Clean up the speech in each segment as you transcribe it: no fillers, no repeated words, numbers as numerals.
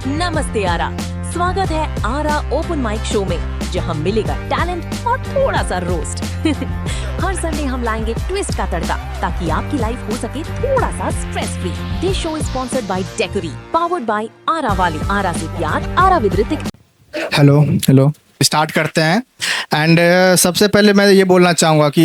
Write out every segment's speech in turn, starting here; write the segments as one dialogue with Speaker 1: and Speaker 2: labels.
Speaker 1: नमस्ते आरा, स्वागत है आरा ओपन माइक शो में, जहां मिलेगा टैलेंट और थोड़ा सा रोस्ट। हर संडे हम लाएंगे ट्विस्ट का तड़का, ताकि आपकी लाइफ हो सके थोड़ा सा stress free. This show is sponsored by Decory, powered by Aara वाली, आरा से प्यार, Aara with Hrithik.
Speaker 2: Hello start करते हैं। एंड सबसे पहले मैं ये बोलना चाहूँगा कि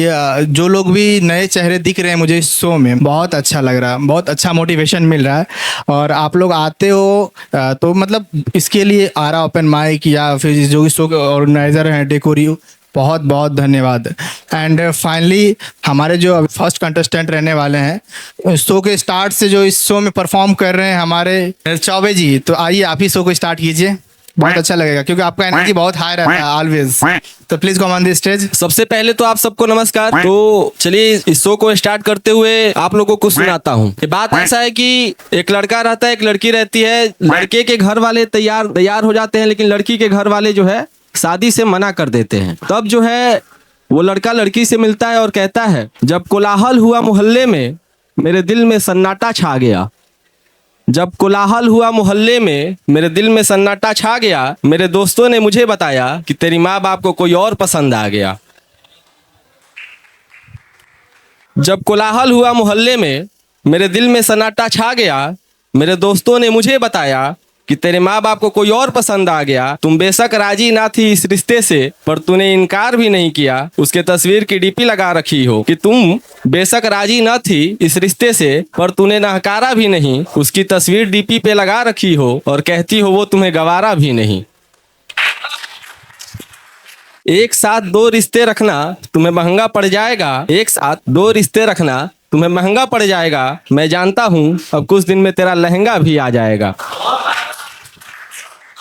Speaker 2: जो लोग भी नए चेहरे दिख रहे हैं मुझे इस शो में, बहुत अच्छा लग रहा है, बहुत अच्छा मोटिवेशन मिल रहा है। और आप लोग आते हो तो मतलब इसके लिए आरा ओपन माइक या फिर जो भी शो के ऑर्गेनाइज़र हैं डेकोरी, बहुत बहुत धन्यवाद। एंड फाइनली हमारे जो फर्स्ट कंटेस्टेंट रहने वाले हैं, शो के स्टार्ट से जो इस शो में परफॉर्म कर रहे हैं हमारे चौबे जी, तो आइए आप ही शो को स्टार्ट कीजिए। बहुत अच्छा लगेगा क्योंकि आपका एनर्जी बहुत हाई रहता है ऑलवेज। तो please come on the stage.
Speaker 3: सबसे पहले तो आप सबको नमस्कार। तो चलिए इस शो को स्टार्ट करते हुए आप लोगों को सुनाता हूँ। ये बात ऐसा है कि एक लड़का रहता है, एक लड़की रहती है। लड़के के घर वाले तैयार हो जाते हैं, लेकिन लड़की के घर वाले जो है शादी से मना कर देते हैं। तब जो है वो लड़का लड़की से मिलता है और कहता है, जब कोलाहल हुआ मोहल्ले में मेरे दिल में सन्नाटा छा गया। जब कोलाहल हुआ मोहल्ले में मेरे दिल में सन्नाटा छा गया। मेरे दोस्तों ने मुझे बताया कि तेरी माँ बाप को कोई और पसंद आ गया। जब कोलाहल हुआ मोहल्ले में मेरे दिल में सन्नाटा छा गया। मेरे दोस्तों ने मुझे बताया कि तेरे माँ बाप को कोई और पसंद आ गया। तुम बेशक राजी ना थी इस रिश्ते से, पर तूने इनकार भी नहीं किया। उसके तस्वीर की डीपी लगा रखी हो कि तुम बेशक राजी ना थी इस रिश्ते से, पर तूने नहकारा भी नहीं। उसकी तस्वीर डीपी पे लगा रखी हो और कहती हो वो तुम्हें गवारा भी नहीं। एक साथ दो रिश्ते रखना तुम्हें महंगा पड़ जाएगा। एक साथ दो रिश्ते रखना तुम्हें महंगा पड़ जाएगा। मैं जानता हूँ अब कुछ दिन में तेरा लहंगा भी आ जाएगा।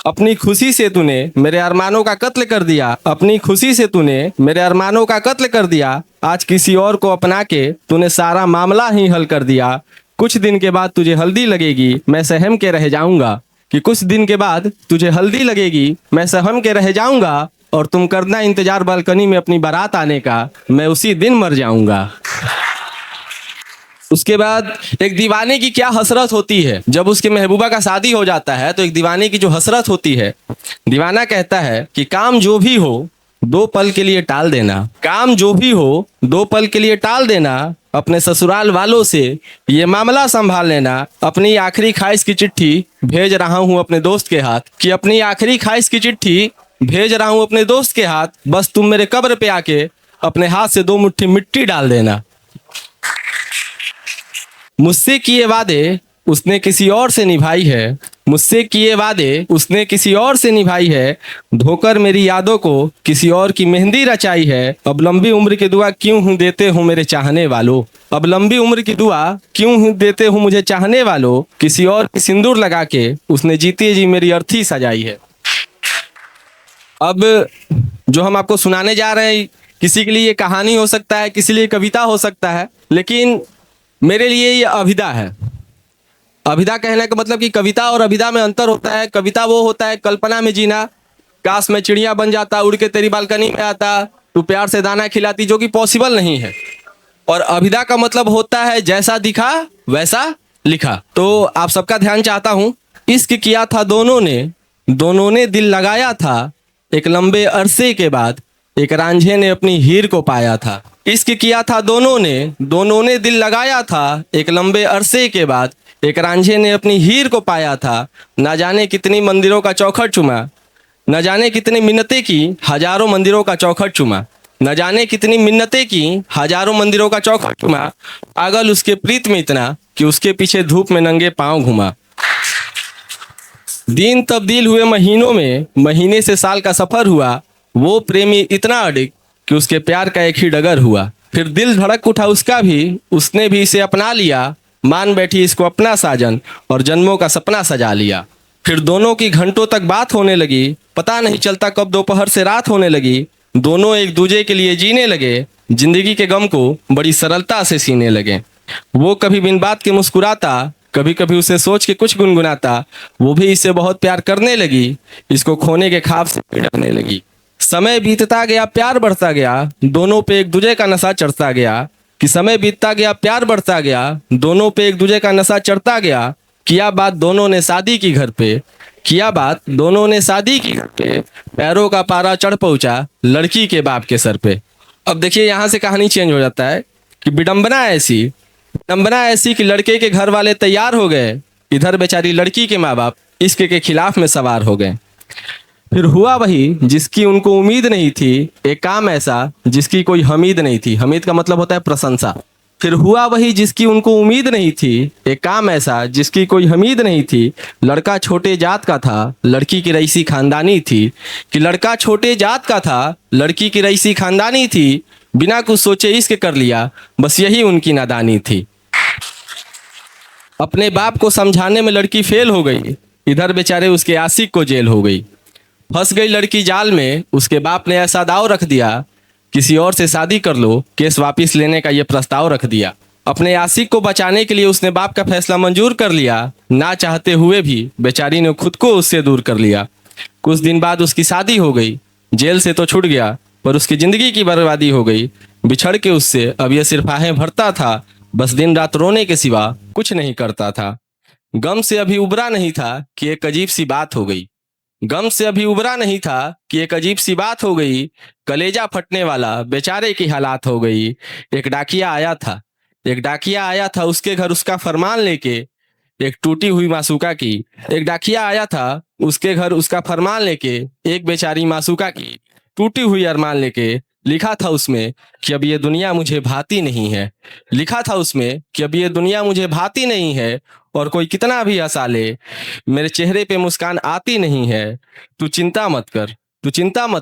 Speaker 3: अपनी खुशी से तूने मेरे अरमानों का कत्ल कर दिया। अपनी खुशी से तूने मेरे अरमानों का कत्ल कर दिया। आज किसी और को अपना के तूने सारा मामला ही हल कर दिया। कुछ दिन के बाद तुझे हल्दी लगेगी, मैं सहम के रह जाऊंगा। कि कुछ दिन के बाद तुझे हल्दी लगेगी, मैं सहम के रह जाऊंगा। और तुम करना इंतजार बालकनी में अपनी बारात आने का, मैं उसी दिन मर जाऊंगा। उसके बाद एक दीवाने की क्या हसरत होती है। जब उसके महबूबा का शादी हो जाता है तो एक दीवाने की जो हसरत होती है, दीवाना कहता है कि काम जो भी हो 2 पल के लिए टाल देना। काम जो भी हो 2 पल के लिए टाल देना। अपने ससुराल वालों से ये मामला संभाल लेना। अपनी आखिरी ख्वाहिश की चिट्ठी भेज रहा हूँ अपने दोस्त के हाथ। कि अपनी आखिरी ख्वाहिश की चिट्ठी भेज रहा हूँ अपने दोस्त के हाथ। बस तुम मेरे कब्र पे आके अपने हाथ से 2 मुट्ठी मिट्टी डाल देना। मुझसे किए वादे उसने किसी और से निभाई है। मुझसे किए वादे उसने किसी और से निभाई है। धोकर मेरी यादों को किसी और की मेहंदी रचाई है। अब लंबी उम्र की दुआ क्यों हूँ देते हो मेरे चाहने वालों। अब लंबी उम्र की दुआ क्यों हूँ देते हो मुझे चाहने वालों। किसी और की सिंदूर लगा के उसने जीते जी मेरी अर्थी सजाई है। अब जो हम आपको सुनाने जा रहे हैं, किसी के लिए ये कहानी हो सकता है, किसी लिए कविता हो सकता है, लेकिन मेरे लिए ये अभिधा है। अभिधा कहने का मतलब कि कविता और अभिधा में अंतर होता है। कविता वो होता है कल्पना में जीना, काश मैं चिड़िया बन जाता, उड़ के तेरी बालकनी में आता, तू प्यार से दाना खिलाती, जो कि पॉसिबल नहीं है। और अभिधा का मतलब होता है जैसा दिखा वैसा लिखा। तो आप सबका ध्यान चाहता हूँ। इश्क किया था दोनों ने दिल लगाया था। एक लंबे अरसे के बाद एक रांझे ने अपनी हीर को पाया था। इश्क किया था दोनों ने दिल लगाया था। एक लंबे अरसे के बाद एक रांझे ने अपनी हीर को पाया था। ना जाने कितनी मंदिरों का चौखट चुमा, न जाने कितनी मिन्नतें की हजारों मंदिरों का चौखट चुमा। न जाने कितनी मिन्नतें की हजारों मंदिरों का चौखट चुमा। पागल उसके प्रीत में इतना कि उसके पीछे धूप में नंगे पांव घुमा। दिन तब्दील हुए महीनों में, महीने से साल का सफर हुआ। वो प्रेमी इतना अडिग कि उसके प्यार का एक ही डगर हुआ। फिर दिल धड़क उठा उसका भी, उसने भी इसे अपना लिया। मान बैठी इसको अपना साजन और जन्मों का सपना सजा लिया। फिर दोनों की घंटों तक बात होने लगी। पता नहीं चलता कब दोपहर से रात होने लगी। दोनों एक दूजे के लिए जीने लगे। जिंदगी के गम को बड़ी सरलता से सीने लगे। वो कभी बिन बात के मुस्कुराता, कभी कभी उसे सोच के कुछ गुनगुनाता। वो भी इसे बहुत प्यार करने लगी। इसको खोने के ख्वाब से डरने लगी। समय बीतता गया, प्यार बढ़ता गया। दोनों पे एक दूजे का नशा चढ़ता गया। कि समय बीतता गया, प्यार बढ़ता गया। दोनों पे एक दूजे का नशा चढ़ता गया। किया बात दोनों ने शादी की घर पे, किया बात दोनों ने शादी की घर पे, पैरों का पारा चढ़ पहुंचा लड़की के बाप के सर पे। अब देखिए यहाँ से कहानी चेंज हो जाता है कि विडंबना ऐसी कि लड़के के घर वाले तैयार हो गए, इधर बेचारी लड़की के माँ बाप इश्क के खिलाफ में सवार हो गए। फिर हुआ वही जिसकी उनको उम्मीद नहीं थी, एक काम ऐसा जिसकी कोई हमीद नहीं थी। हमीद का मतलब होता है प्रशंसा। फिर हुआ वही जिसकी उनको उम्मीद नहीं थी, एक काम ऐसा जिसकी कोई हमीद नहीं थी। लड़का छोटे जात का था, लड़की की रईसी खानदानी थी। कि लड़का छोटे जात का था, लड़की की रईसी खानदानी थी। बिना कुछ सोचे इश्क कर लिया, बस यही उनकी नादानी थी। अपने बाप को समझाने में लड़की फेल हो गई, इधर बेचारे उसके आशिक को जेल हो गई। फंस गई लड़की जाल में, उसके बाप ने ऐसा दाव रख दिया, किसी और से शादी कर लो, केस वापस लेने का ये प्रस्ताव रख दिया। अपने आशिक को बचाने के लिए उसने बाप का फैसला मंजूर कर लिया, ना चाहते हुए भी बेचारी ने खुद को उससे दूर कर लिया। कुछ दिन बाद उसकी शादी हो गई, जेल से तो छूट गया पर उसकी जिंदगी की बर्बादी हो गई। बिछड़ के उससे अब यह सिर्फ आहें भरता था, बस दिन रात रोने के सिवा कुछ नहीं करता था। गम से अभी उबरा नहीं था कि एक अजीब सी बात हो गई। गम से अभी उबरा नहीं था कि एक अजीब सी बात हो गई। कलेजा फटने वाला बेचारे की हालात हो गई। एक डाकिया आया था उसके घर उसका फरमान लेके, एक टूटी हुई मासूका की। एक डाकिया आया था उसके घर उसका फरमान लेके, एक बेचारी मासूका की टूटी हुई अरमान लेके। लिखा था उसमें कि अब ये दुनिया मुझे भाती नहीं है। लिखा था उसमें कि अब ये दुनिया मुझे भाती नहीं है, और कोई कितना भी हंसा ले मेरे चेहरे पे मुस्कान आती नहीं है। तू चिंता मत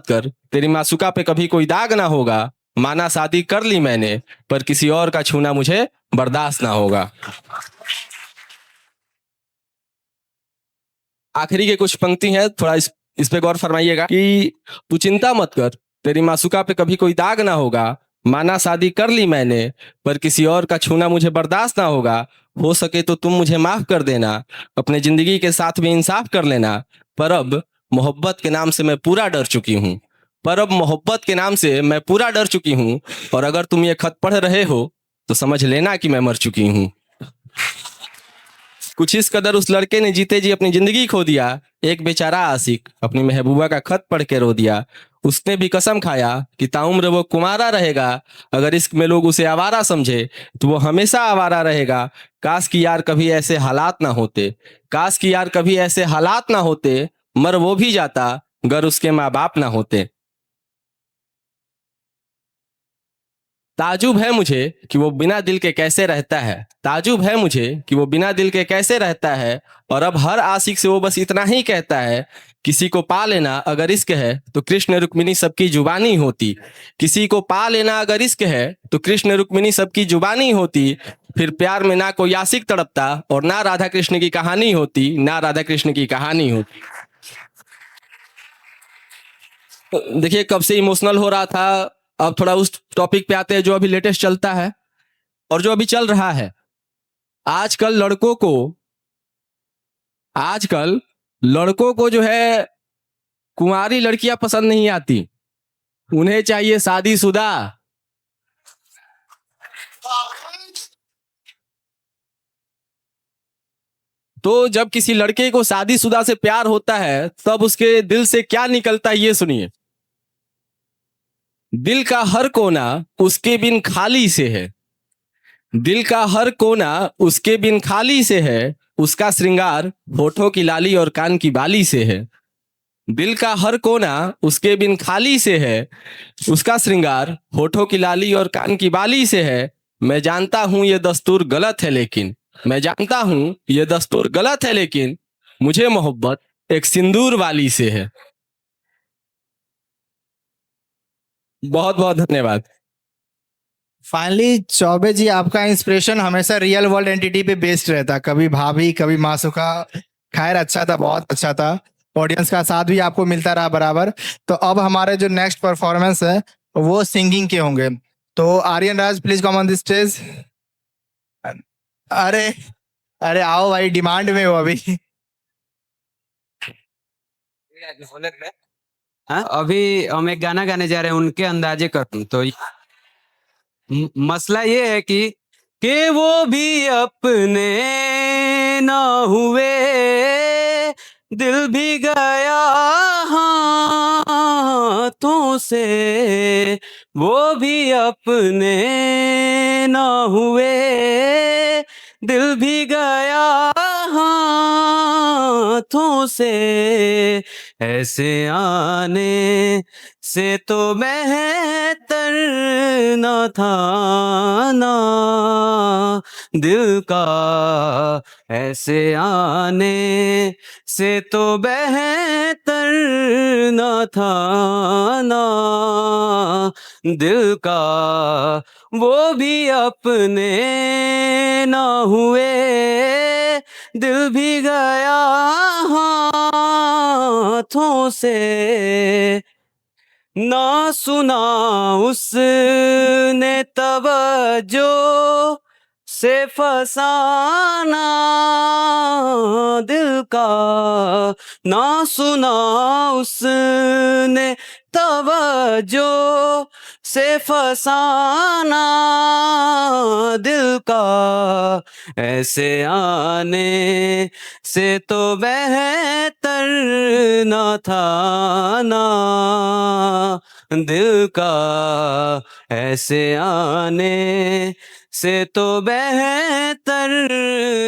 Speaker 3: कर, तेरी मासूका पे कभी कोई दाग ना होगा। माना शादी कर ली मैंने, पर किसी और का छूना मुझे बर्दाश्त ना होगा। आखिरी के कुछ पंक्ति हैं, थोड़ा इस पे गौर फरमाइएगा कि तू चिंता मत कर, तेरी मासूका पे कभी कोई दाग ना होगा। माना शादी कर ली मैंने, पर किसी और का छूना मुझे बर्दाश्त ना होगा। हो सके तो तुम मुझे माफ कर देना, अपने जिंदगी के साथ भी इंसाफ कर लेना। पर अब मोहब्बत के नाम से मैं पूरा डर चुकी हूँ। और अगर तुम ये खत पढ़ रहे हो तो समझ लेना कि मैं मर चुकी हूँ। कुछ इस कदर उस लड़के ने जीते जी अपनी जिंदगी खो दिया। एक बेचारा आशिक अपनी महबूबा का खत पढ़ के रो दिया। उसने भी कसम खाया कि ताउम्र वो कुंवारा रहेगा। अगर इश्क में लोग उसे आवारा समझे तो वो हमेशा आवारा रहेगा। काश कि यार कभी ऐसे हालात ना होते, मर वो भी जाता अगर उसके माँ बाप ना होते। ताजुब है मुझे कि वो बिना दिल के कैसे रहता है। और अब हर आशिक से वो बस इतना ही कहता है, किसी को पा लेना अगर इश्क है तो कृष्ण रुक्मिणी सबकी जुबानी होती। फिर प्यार में ना कोई आशिक तड़पता और ना राधा कृष्ण की कहानी होती। देखिए कब से इमोशनल हो रहा था, अब थोड़ा उस टॉपिक पे आते हैं जो अभी लेटेस्ट चलता है और जो अभी चल रहा है। आजकल लड़कों को जो है कुंवारी लड़कियां पसंद नहीं आती, उन्हें चाहिए शादीशुदा। तो जब किसी लड़के को शादीशुदा से प्यार होता है तब उसके दिल से क्या निकलता है ये सुनिए। दिल का हर कोना उसके बिन खाली से है। उसका श्रृंगार होठों की लाली और कान की बाली से है। दिल का हर कोना उसके बिन खाली से है। उसका श्रृंगार होठों की लाली और कान की बाली से है। मैं जानता हूं ये दस्तूर गलत है, लेकिन मुझे मोहब्बत एक सिंदूर वाली से है। बहुत बहुत धन्यवाद।
Speaker 2: फाइनली चौबे जी, आपका इंस्पिरेशन हमेशा रियल वर्ल्ड एंटिटी पे बेस्ड रहता, कभी भाभी कभी मासूका। खैर अच्छा था, बहुत अच्छा था। ऑडियंस का साथ भी आपको मिलता रहा बराबर। तो अब हमारे जो नेक्स्ट परफॉर्मेंस है वो सिंगिंग के होंगे। तो Aryan Raj please come on the stage. अरे अरे आओ भाई, डिमांड में हो अभी।
Speaker 4: अभी हम एक गाना गाने जा रहे हैं, उनके अंदाजे करूं तो मसला ये है कि वो भी अपने न हुए, दिल भी गया हाथों से, वो भी अपने न हुए, दिल भी गया हाथों से, ऐसे आने से तो बेहतर न था ना दिल का, ऐसे आने से तो बेहतर न था ना दिल का, वो भी अपने न हुए, दिल भी गया हाथों से, ना सुना उसने तवज्जो से फसाना दिल का, ना सुना उसने तवज्जो से फसाना दिल का, ऐसे आने से तो बेहतर न था ना दिल का, ऐसे आने से तो बेहतर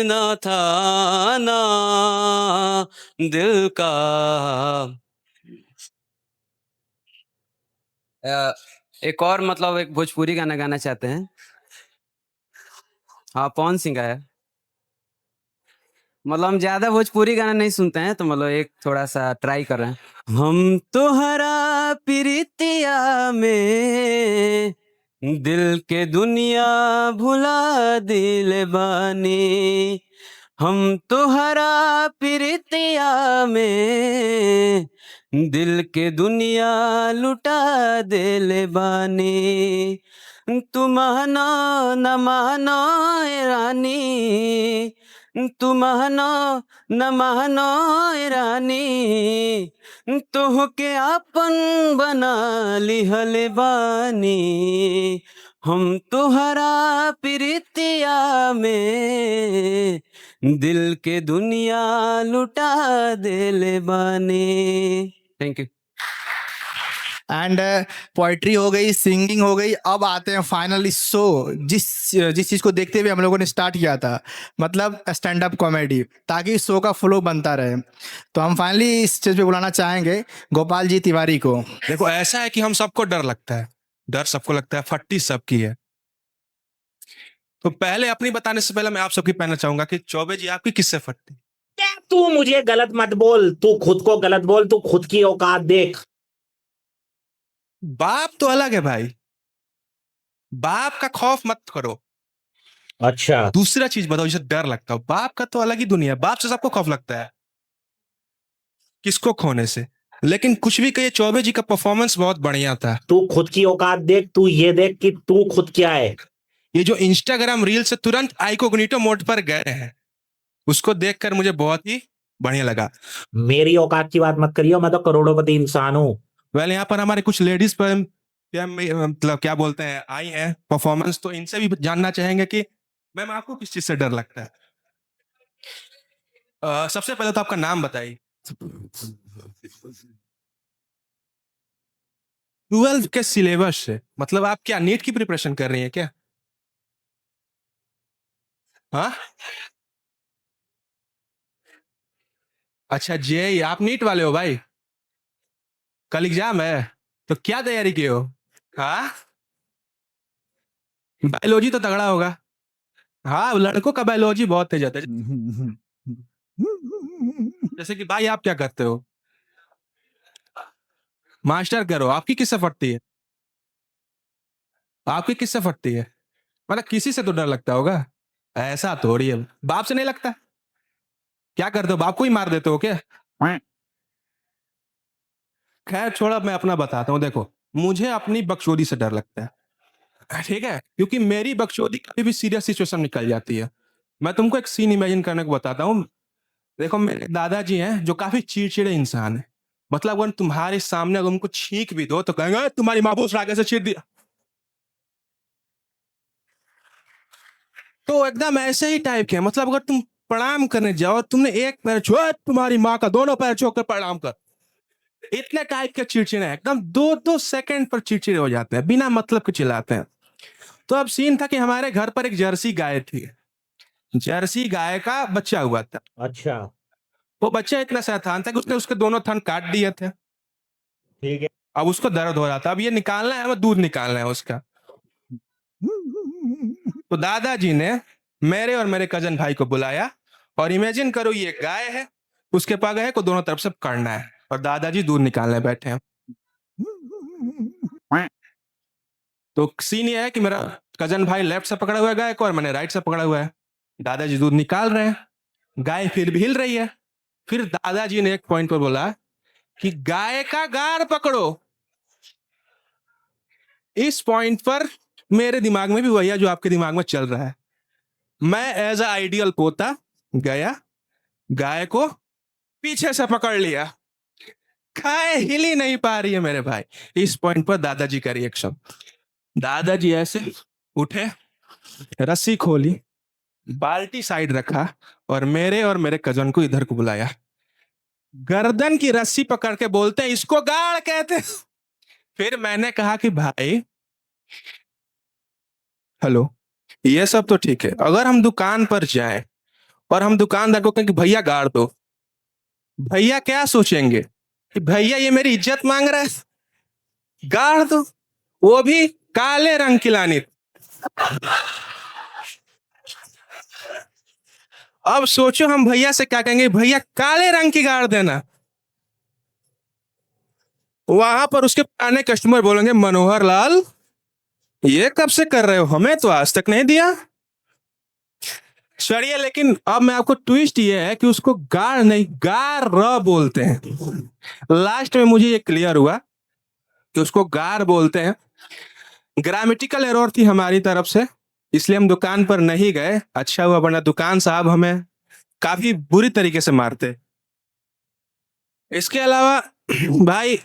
Speaker 4: न था ना दिल का। एक और मतलब एक भोजपुरी गाना गाना चाहते हैं। हाँ, पवन सिंह का है। मतलब हम ज्यादा भोजपुरी गाना नहीं सुनते हैं, तो मतलब एक थोड़ा सा ट्राई कर रहे हैं। हम तोहरा प्रीतिया में दिल के दुनिया भुला दिल बानी, हम तोहरा प्रीतिया में दिल के दुनिया लुटा दिल बानी, तू मानो न मानो ए रानी, तू मानो न मानो ए रानी, तोहके आपन बना लिहल बानी, हम तुहरा प्रीतिया में दिल के दुनिया लुटा दिल बानी। Thank you.
Speaker 2: एंड पोइट्री हो गई, सिंगिंग हो गई, अब आते हैं फाइनली शो, जिस जिस चीज़ को देखते हुए हम लोगों ने स्टार्ट किया था, मतलब स्टैंड अप कॉमेडी, ताकि शो का फ्लो बनता रहे। तो हम फाइनली इस स्टेज पे बुलाना चाहेंगे गोपाल जी तिवारी को।
Speaker 5: देखो, ऐसा है कि हम सबको डर लगता है, डर सबको लगता है, फट्टी सबकी है। तो पहले अपनी बताने से पहले मैं आप सबकी कहना चाहूंगा कि चौबे जी आपकी किससे फटती?
Speaker 6: क्या तू मुझे गलत मत बोल, तू खुद को गलत बोल, तू खुद की औकात देख।
Speaker 5: बाप तो अलग है भाई, बाप का खौफ मत करो।
Speaker 6: अच्छा,
Speaker 5: दूसरा चीज बताओ जिसे डर लगता हो। बाप का तो अलग ही दुनिया है, बाप से सबको खौफ लगता है, किसको खोने से। लेकिन कुछ भी कहिए, चौबे जी का परफॉर्मेंस बहुत बढ़िया था।
Speaker 6: तू खुद की औकात देख, तू ये देख कि तू खुद क्या है।
Speaker 5: ये जो इंस्टाग्राम रील से तुरंत आइकोग्निटो मोड पर गए हैं, उसको देखकर मुझे बहुत ही बढ़िया लगा।
Speaker 6: मेरी औकात की बात मत करियो, मैं तो करोड़ोंपति इंसान हूँ।
Speaker 5: वेल, यहाँ पर हमारे कुछ लेडीज पर मतलब क्या बोलते हैं आई हैं परफॉर्मेंस, तो इनसे भी जानना चाहेंगे कि मैम आपको किस चीज से डर लगता है। सबसे पहले तो आपका नाम बताइए। 12 के सिलेबस से मतलब आप क्या नीट की प्रिपरेशन कर रही हैं क्या? हाँ, अच्छा जे आप नीट वाले हो भाई? कल एग्जाम है, तो क्या तैयारी की हो? हाँ, बायोलॉजी तो तगड़ा होगा। हाँ, लड़कों का बायोलॉजी बहुत तेज आता है। जैसे कि भाई आप क्या करते हो? मास्टर करो। आपकी किससे फटती है? आपकी किससे फटती है? मतलब किसी से तो डर लगता होगा। ऐसा थोड़ी है, बाप से नहीं लगता? क्या करते हो, बाप को ही मार देते हो क्या? खैर छोड़ा, मैं अपना बताता हूँ। देखो, मुझे अपनी बकचोदी से डर लगता है, ठीक है, क्योंकि मेरी बकचोदी कभी भी सीरियस सिचुएशन निकल जाती है। मैं तुमको एक सीन इमेजिन करने को बताता हूँ। देखो, मेरे दादाजी हैं जो काफी चिड़चिड़े इंसान है। मतलब अगर तुम्हारे सामने अगर उनको छींक भी दो तो कहेंगे तुम्हारी माँ भूस आगे से छींक दिया। तो एकदम ऐसे ही टाइप के हैं। मतलब अगर तुम प्रणाम करने जाओ, तुमने एक पैर छो, तुम्हारी माँ का दोनों पैर छूकर प्रणाम कर। इतने टाइप के चिड़चिड़े हैं, एकदम 2-2 सेकंड पर चिड़चिड़े हो जाते हैं, बिना मतलब के चिल्लाते हैं। तो अब सीन था कि हमारे घर पर एक जर्सी गाय थी। जर्सी गाय का बच्चा हुआ था।
Speaker 6: अच्छा,
Speaker 5: वो बच्चा इतना शैतान था कि उसने उसके दोनों थन काट दिए थे।
Speaker 6: ठीक है।
Speaker 5: अब उसको दर्द हो रहा था, अब ये निकालना है, हमें दूध निकालना है उसका। तो दादाजी ने मेरे और मेरे कजन भाई को बुलाया और इमेजिन करो ये गाय है, उसके पग है को दोनों तरफ से पकड़ना है और दादाजी दूध निकालने बैठे हैं। तो सीन ये है कि मेरा कजन भाई लेफ्ट से पकड़ा हुआ है गाय को और मैंने राइट से पकड़ा हुआ है। दादाजी दूध निकाल रहे हैं, गाय फिर भी हिल रही है। फिर दादाजी ने एक पॉइंट पर बोला कि गाय का गार पकड़ो। इस पॉइंट पर मेरे दिमाग में भी वही है जो आपके दिमाग में चल रहा है। मैं एज अ आइडियल पोता गया, गाय को पीछे से पकड़ लिया, गाय हिल ही नहीं पा रही है मेरे भाई। इस पॉइंट पर दादाजी का रिएक्शन, दादाजी ऐसे उठे, रस्सी खोली, बाल्टी साइड रखा और मेरे कजन को इधर को बुलाया। गर्दन की रस्सी पकड़ के बोलते हैं इसको गाड़ कहते हैं। फिर मैंने कहा कि भाई हेलो, ये सब तो ठीक है, अगर हम दुकान पर जाएं और हम दुकानदार को कहें कि भैया गाड़ दो, भैया क्या सोचेंगे कि भैया ये मेरी इज्जत मांग रहा है, गाड़ दो, वो भी काले रंग की लानी। अब सोचो हम भैया से क्या कहेंगे, भैया काले रंग की गाड़ देना। वहां पर उसके पुराने कस्टमर बोलेंगे मनोहर लाल ये कब से कर रहे हो, हमें तो आज तक नहीं दिया। चलिए, लेकिन अब मैं आपको ट्विस्ट ये है कि उसको गाड़ नहीं गार र बोलते हैं। लास्ट में मुझे ये क्लियर हुआ कि उसको गार बोलते हैं। ग्रामेटिकल एरर थी हमारी तरफ से, इसलिए हम दुकान पर नहीं गए। अच्छा हुआ, वरना दुकान साहब हमें काफी बुरी तरीके से मारते। इसके अलावा भाई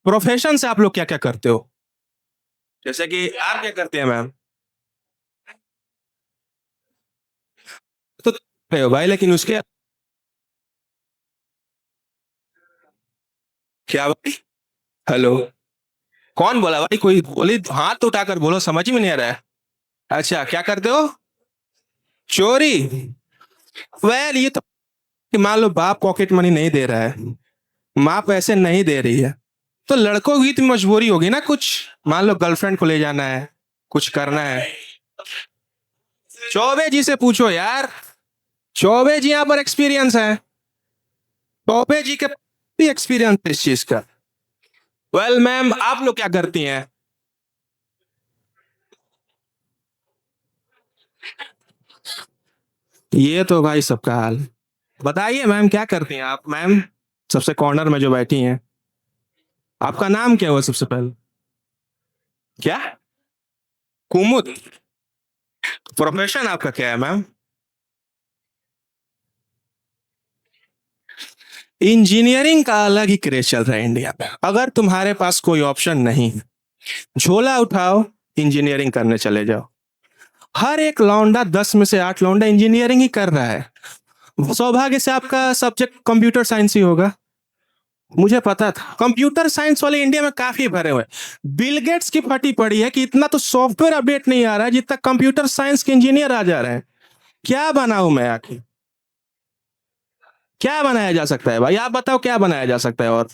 Speaker 5: प्रोफेशन से आप लोग क्या क्या करते हो? जैसे कि आप क्या करते हैं मैम? तो करते हो भाई, लेकिन उसके क्या भाई? हेलो, कौन बोला भाई? कोई बोली हाथ उठाकर बोलो, समझ में नहीं आ रहा है। अच्छा, क्या करते हो? चोरी? वेल ये तो कि मान लो बाप पॉकेट मनी नहीं दे रहा है, माँ पैसे नहीं दे रही है, तो लड़कों की तो मजबूरी होगी ना, कुछ मान लो गर्लफ्रेंड को ले जाना है, कुछ करना है। चौबे जी से पूछो यार, चौबे जी यहाँ पर एक्सपीरियंस है, चौबे जी के भी एक्सपीरियंस इस चीज का। वेल मैम, आप लोग क्या करती हैं? ये तो भाई सबका हाल। बताइए मैम, क्या करती हैं आप? मैम सबसे कॉर्नर में जो बैठी हैं, आपका नाम क्या हुआ सबसे पहले? क्या? कुमुद? प्रोफेशन आपका क्या है मैम? इंजीनियरिंग का अलग ही क्रेज चल रहा है इंडिया में। अगर तुम्हारे पास कोई ऑप्शन नहीं, झोला उठाओ, इंजीनियरिंग करने चले जाओ। हर एक लौंडा 10 में से 8 लौंडा इंजीनियरिंग ही कर रहा है। सौभाग्य से आपका सब्जेक्ट कंप्यूटर साइंस ही होगा, मुझे पता था। कंप्यूटर साइंस वाले इंडिया में काफी भरे हुए। बिल गेट्स की फटी पड़ी है कि इतना तो सॉफ्टवेयर अपडेट नहीं आ रहा है जितना कंप्यूटर साइंस के इंजीनियर आ जा रहे हैं। क्या बनाऊं मैं आखिर? क्या बनाया जा सकता है भाई? आप बताओ क्या बनाया जा सकता है? और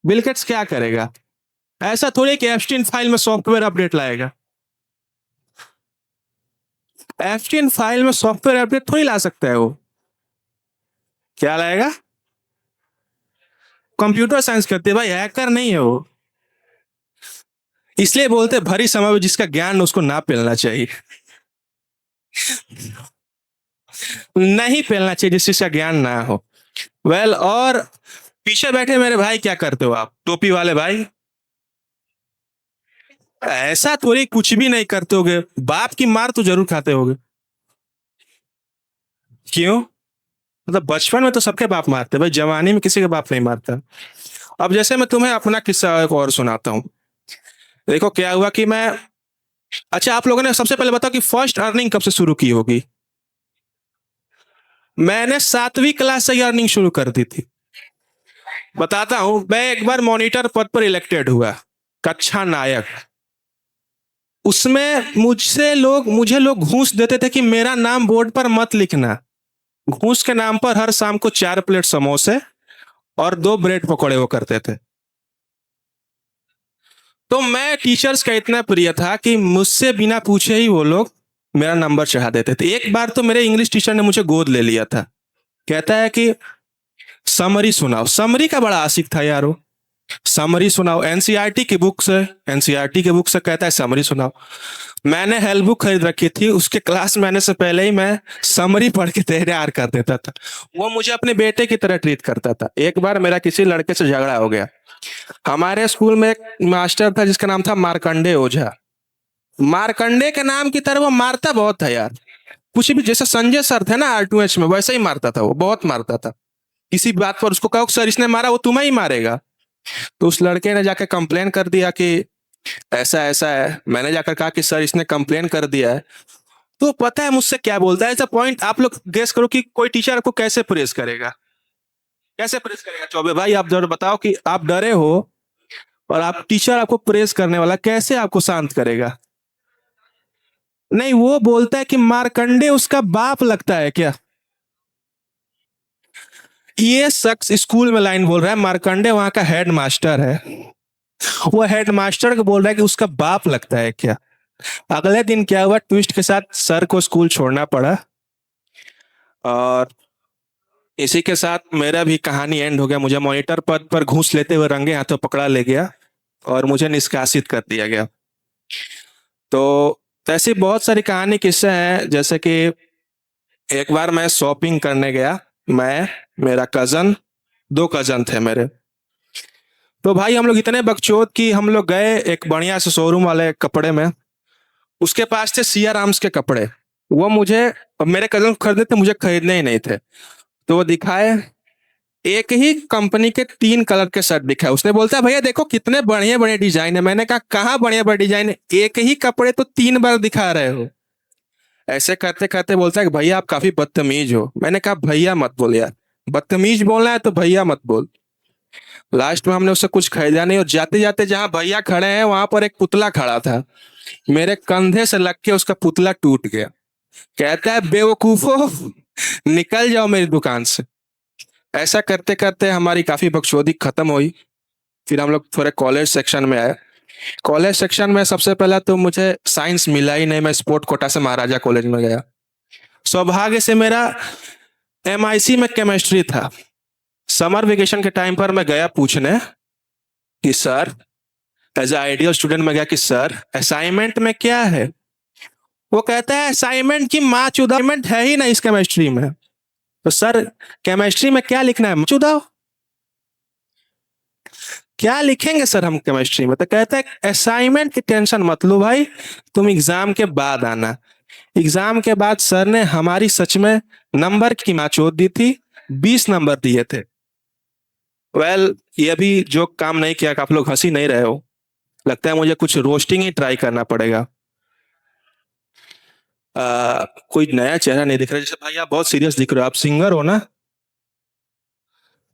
Speaker 5: बिल गेट्स क्या करेगा? ऐसा थोड़ी कि एप्स्टीन फाइल में सॉफ्टवेयर अपडेट लाएगा। एप्स्टीन फाइल में सॉफ्टवेयर अपडेट थोड़ी ला सकता है वो। क्या लाएगा? कंप्यूटर साइंस करते भाई, हैकर नहीं है वो। इसलिए बोलते भरी समय में जिसका ज्ञान उसको ना पेलना चाहिए। नहीं पेलना चाहिए जिस चीज का ज्ञान ना हो। वेल, और पीछे बैठे मेरे भाई क्या करते हो आप, टोपी वाले भाई? ऐसा थोड़ी कुछ भी नहीं करते होगे, बाप की मार तो जरूर खाते होगे। क्यों? मतलब बचपन में तो सबके बाप मारते भाई, जवानी में किसी के बाप नहीं मारता। अब जैसे मैं तुम्हें अपना किस्सा एक और सुनाता हूँ। देखो क्या हुआ कि मैं, अच्छा आप लोगों ने सबसे पहले बताओ कि फर्स्ट अर्निंग कब से शुरू की होगी? मैंने 7वीं क्लास से अर्निंग शुरू कर दी थी। बताता हूं, मैं एक बार मॉनिटर पद पर इलेक्टेड हुआ, कक्षा नायक। उसमें मुझे लोग घूस देते थे कि मेरा नाम बोर्ड पर मत लिखना। घूस के नाम पर हर शाम को 4 प्लेट समोसे और 2 ब्रेड पकौड़े वो करते थे। तो मैं टीचर्स का इतना प्रिय था कि मुझसे बिना पूछे ही वो लोग मेरा नंबर चढ़ा देते थे। एक बार तो मेरे इंग्लिश टीचर ने मुझे गोद ले लिया था। कहता है कि समरी सुनाओ। समरी का बड़ा आशिक था यार वो। समरी सुनाओ, एनसीईआरटी की बुक से, एनसीईआरटी की बुक से कहता है समरी सुनाओ। मैंने हेल्प बुक खरीद रखी थी, उसके क्लास में आने से पहले ही मैं समरी पढ़ के तैयार कर देता था। वो मुझे अपने बेटे की तरह ट्रीट करता था। एक बार मेरा किसी लड़के से झगड़ा हो गया। हमारे स्कूल में एक मास्टर था जिसका नाम था मार्कंडे ओझा। मार्कंडे के नाम की तरह वो मारता बहुत था यार। कुछ भी, जैसे संजय सर थे ना R2H में, वैसे ही मारता था वो, बहुत मारता था। किसी बात पर उसको कहो सर इसने मारा, वो तुम्हें ही मारेगा। तो उस लड़के ने जाकर कंप्लेन कर दिया कि ऐसा ऐसा है। मैंने जाकर कहा कि सर इसने कंप्लेन कर दिया है। तो पता है मुझसे क्या बोलता है? ऐसा पॉइंट आप लोग गेस करो कि कोई टीचर आपको कैसे प्रेस करेगा, कैसे प्रेस करेगा? चौबे भाई आप जरूर बताओ कि आप डरे हो और आप टीचर आपको प्रेस करने वाला कैसे आपको शांत करेगा? नहीं, वो बोलता है कि मार्कंडे उसका बाप लगता है क्या? ये शख्स स्कूल में लाइन बोल रहा है। मार्कंडे वहां का हेड मास्टर है। वो हेड मास्टर को बोल रहा है कि उसका बाप लगता है क्या? अगले दिन क्या हुआ, ट्विस्ट के साथ सर को स्कूल छोड़ना पड़ा और इसी के साथ मेरा भी कहानी एंड हो गया। मुझे मॉनिटर पद पर घूस लेते हुए रंगे हाथों पकड़ा ले गया और मुझे निष्कासित कर दिया गया। तो ऐसी बहुत सारी कहानी किस्से हैं। जैसे कि एक बार मैं शॉपिंग करने गया, मैं, मेरा कजन, 2 कजन थे मेरे। तो भाई हम लोग इतने बकचोद कि हम लोग गए एक बढ़िया से शोरूम वाले कपड़े में। उसके पास थे सिया राम्स के कपड़े। वो मुझे, मेरे कजन को खरीदे थे, मुझे खरीदने ही नहीं थे। तो वो दिखाए, एक ही कंपनी के 3 कलर के शर्ट दिखाए। उसने बोलता है भैया देखो कितने बढ़िया बढ़िया डिजाइन है। मैंने कहा कहाँ बढ़िया बढ़िया डिजाइन है, एक ही कपड़े तो 3 बार दिखा रहे हो। ऐसे करते करते बोलता है कि भैया आप काफी बदतमीज हो। मैंने कहा भैया मत बोल यार, बदतमीज बोलना है तो भैया मत बोल। लास्ट में हमने उससे कुछ खरीदा नहीं और जाते जाते जहां भैया खड़े हैं वहां पर एक पुतला खड़ा था। मेरे कंधे से लग के उसका पुतला टूट गया। कहता है बेवकूफो निकल जाओ मेरी दुकान से। ऐसा करते करते हमारी काफी बकचोदी खत्म हुई। फिर हम लोग थोड़े कॉलेज सेक्शन में आए। कॉलेज सेक्शन में सबसे पहला तो मुझे साइंस मिला ही नहीं। मैं स्पोर्ट कोटा से महाराजा कॉलेज में गया। सौभाग्य से मेरा MIC में केमिस्ट्री था। समर वेकेशन के टाइम पर मैं गया पूछने कि सर, एज आइडियल स्टूडेंट में गया कि सर असाइनमेंट में क्या है? वो कहता है असाइनमेंट की माँ चुदाइमेंट है ही ना इस केमिस्ट्री में। तो सर केमिस्ट्री में क्या लिखना है? चुदाओ, क्या लिखेंगे सर हम केमिस्ट्री में? तो कहता है असाइनमेंट की टेंशन मत लो भाई, तुम एग्जाम के बाद आना। एग्जाम के बाद सर ने हमारी सच में नंबर की माचोद दी थी। 20 नंबर दिए थे। ये भी जो काम नहीं किया, आप लोग हंसी नहीं रहे हो, लगता है मुझे कुछ रोस्टिंग ही ट्राई करना पड़ेगा। कोई नया चेहरा नहीं दिख रहा। जैसे भाई आप बहुत सीरियस दिख रहे हो, आप सिंगर हो ना?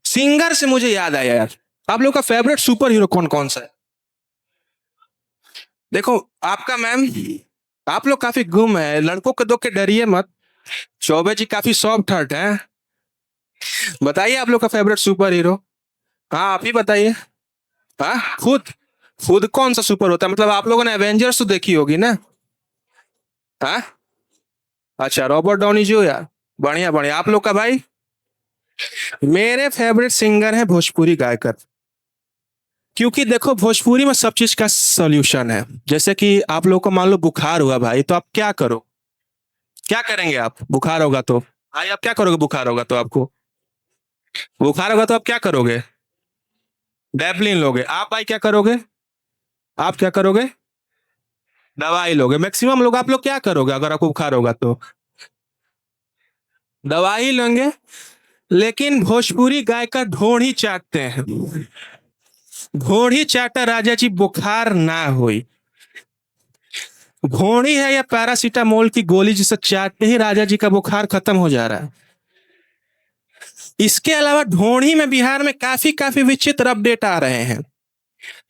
Speaker 5: सिंगर से मुझे याद आया यार, आप लोग का फेवरेट सुपर हीरो कौन कौन सा है? देखो आपका मैम, आप लोग काफी गुम है। लड़कों को दो के डरिए मत। चौबे जी काफी सॉफ्ट हार्ट है। बताइए आप लोग का फेवरेट सुपर हीरो। हाँ आप ही बताइए। हाँ खुद खुद कौन सा सुपर होता है? मतलब आप लोगों ने एवेंजर्स तो देखी होगी ना? हाँ अच्छा, रॉबर्ट डॉनी जो यार, बढ़िया बढ़िया। आप लोग का भाई? मेरे फेवरेट सिंगर है भोजपुरी गायकर। क्योंकि देखो भोजपुरी में सब चीज का सॉल्यूशन है। जैसे कि आप लोग को मान लो बुखार हुआ भाई, तो आप क्या करो, क्या करेंगे आप? बुखार होगा तो भाई आप क्या करोगे? बुखार होगा तो आपको, बुखार होगा तो आप क्या करोगे? डेवलिन लोगे। आप भाई क्या करोगे? आप क्या करोगे? दवाई लोगे। मैक्सिमम लोग, आप लोग क्या करोगे अगर आपको बुखार होगा तो? दवाई लेंगे। लेकिन भोजपुरी गायकर ढोढ़ी चाटते हैं। ढोढ़ी चाटा राजा जी बुखार ना हुई। घोड़ी है या पैरासीटामोल की गोली जिसे चाटते ही राजा जी का बुखार खत्म हो जा रहा है। इसके अलावा ढोणी में बिहार में काफी काफी विचित्र अपडेट आ रहे हैं।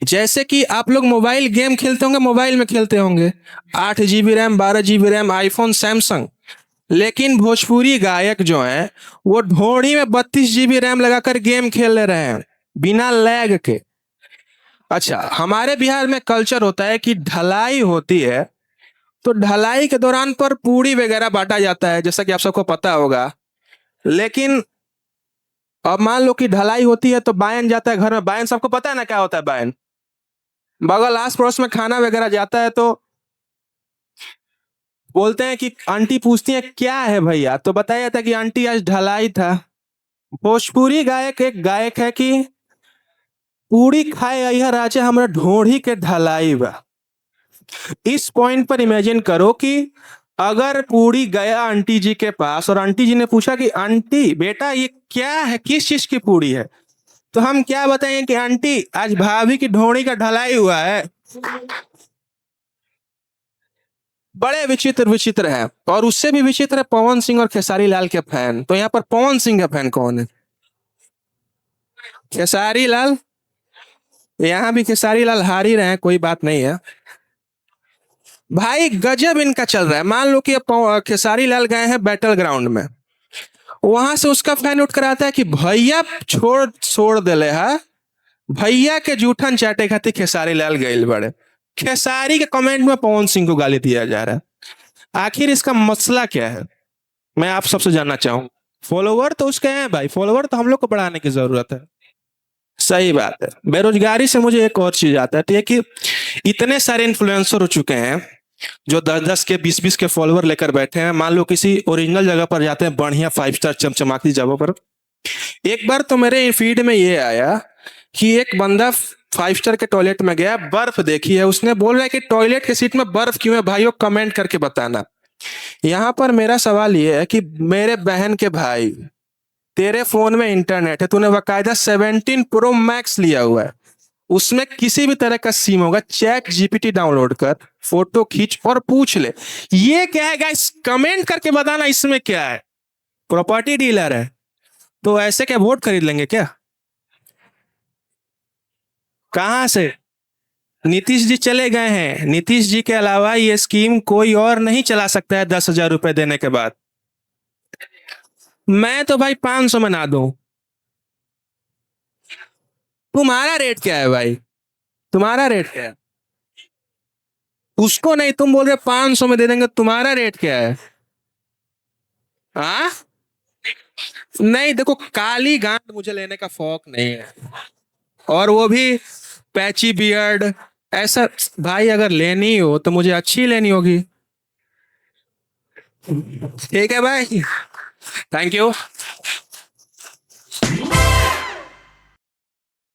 Speaker 5: जैसे कि आप लोग मोबाइल गेम खेलते होंगे, मोबाइल में खेलते होंगे, 8 GB RAM, 12 GB RAM, iPhone, Samsung. लेकिन भोजपुरी गायक जो हैं वो ढोणी में 32 GB रैम लगाकर गेम खेल ले रहे हैं बिना लैग के। अच्छा, हमारे बिहार में कल्चर होता है कि ढलाई होती है तो ढलाई के दौरान पर पूड़ी वगैरह बांटा जाता है, जैसा कि आप सबको पता होगा। लेकिन अब मान लो कि ढलाई होती है तो बायन जाता है घर में। बायन सबको पता है ना क्या होता है बायन? बगल आस पड़ोस में खाना वगैरह जाता है तो बोलते हैं कि आंटी पूछती है क्या है भैया, तो बताया जाता है कि आंटी आज ढलाई था। भोजपुरी गायक एक गायक है कि पूड़ी खाए अइहा राजा हमरा ढोढ़ी के ढलाई बा। इस पॉइंट पर इमेजिन करो कि अगर पूड़ी गया आंटी जी के पास और आंटी जी ने पूछा कि आंटी बेटा ये क्या है, किस चीज की पूड़ी है, तो हम क्या बताएंगे कि आंटी आज भाभी की ढोड़ी का ढलाई हुआ है। बड़े विचित्र विचित्र है। और उससे भी विचित्र है पवन सिंह और खेसारी लाल के फैन। तो यहाँ पर पवन सिंह के फैन कौन है? खेसारी लाल। यहाँ भी खेसारी लाल हार ही रहे हैं, कोई बात नहीं है भाई। गजब इनका चल रहा है। मान लो कि खेसारी लाल गए हैं बैटल ग्राउंड में, वहां से उसका फैन उठ कर आता है कि भैया छोड़ देले है, भैया के जूठन चाटे खातिर खेसारी लाल गए बड़े। खेसारी के कमेंट में पवन सिंह को गाली दिया जा रहा है। आखिर इसका मसला क्या है, मैं आप सबसे जानना चाहूँ। फॉलोवर तो उसके हैं भाई, फॉलोवर तो हम लोग को बढ़ाने की जरूरत है। सही बात है। बेरोजगारी से मुझे एक और चीज आता है कि इतने सारे इन्फ्लुएंसर हो चुके हैं जो 10-10 के 20-20 के फॉलोवर लेकर बैठे हैं। मान लो किसी ओरिजिनल जगह पर जाते हैं, बढ़िया 5 स्टार चमचमाती जगह पर। एक बार तो मेरे फीड में ये आया कि एक बंदा 5 स्टार के टॉयलेट में गया, बर्फ देखी है, उसने बोल रहा है कि टॉयलेट के सीट में बर्फ क्यों है भाइयों, कमेंट करके बताना। यहां पर मेरा सवाल ये है कि मेरे बहन के भाई, तेरे फोन में इंटरनेट है, तूने बाकायदा 17 प्रो मैक्स लिया हुआ है, उसमें किसी भी तरह का सिम होगा, चैट जीपीटी डाउनलोड कर, फोटो खींच और पूछ ले ये क्या है गाइस, कमेंट करके बताना इसमें क्या है। प्रॉपर्टी डीलर है तो ऐसे क्या वोट खरीद लेंगे क्या? कहां से? नीतीश जी चले गए हैं। नीतीश जी के अलावा ये स्कीम कोई और नहीं चला सकता है 10,000 रुपए देने के बाद। मैं तो भाई 500 में ना दूं। तुम्हारा रेट क्या है भाई? तुम्हारा रेट क्या है? उसको नहीं, तुम बोल रहे 500 में दे देंगे, तुम्हारा रेट क्या है? हाँ नहीं, देखो काली गांड मुझे लेने का शौक नहीं है, और वो भी पैची बियर्ड ऐसा। भाई अगर लेनी हो तो मुझे अच्छी लेनी होगी। ठीक है भाई, थैंक यू।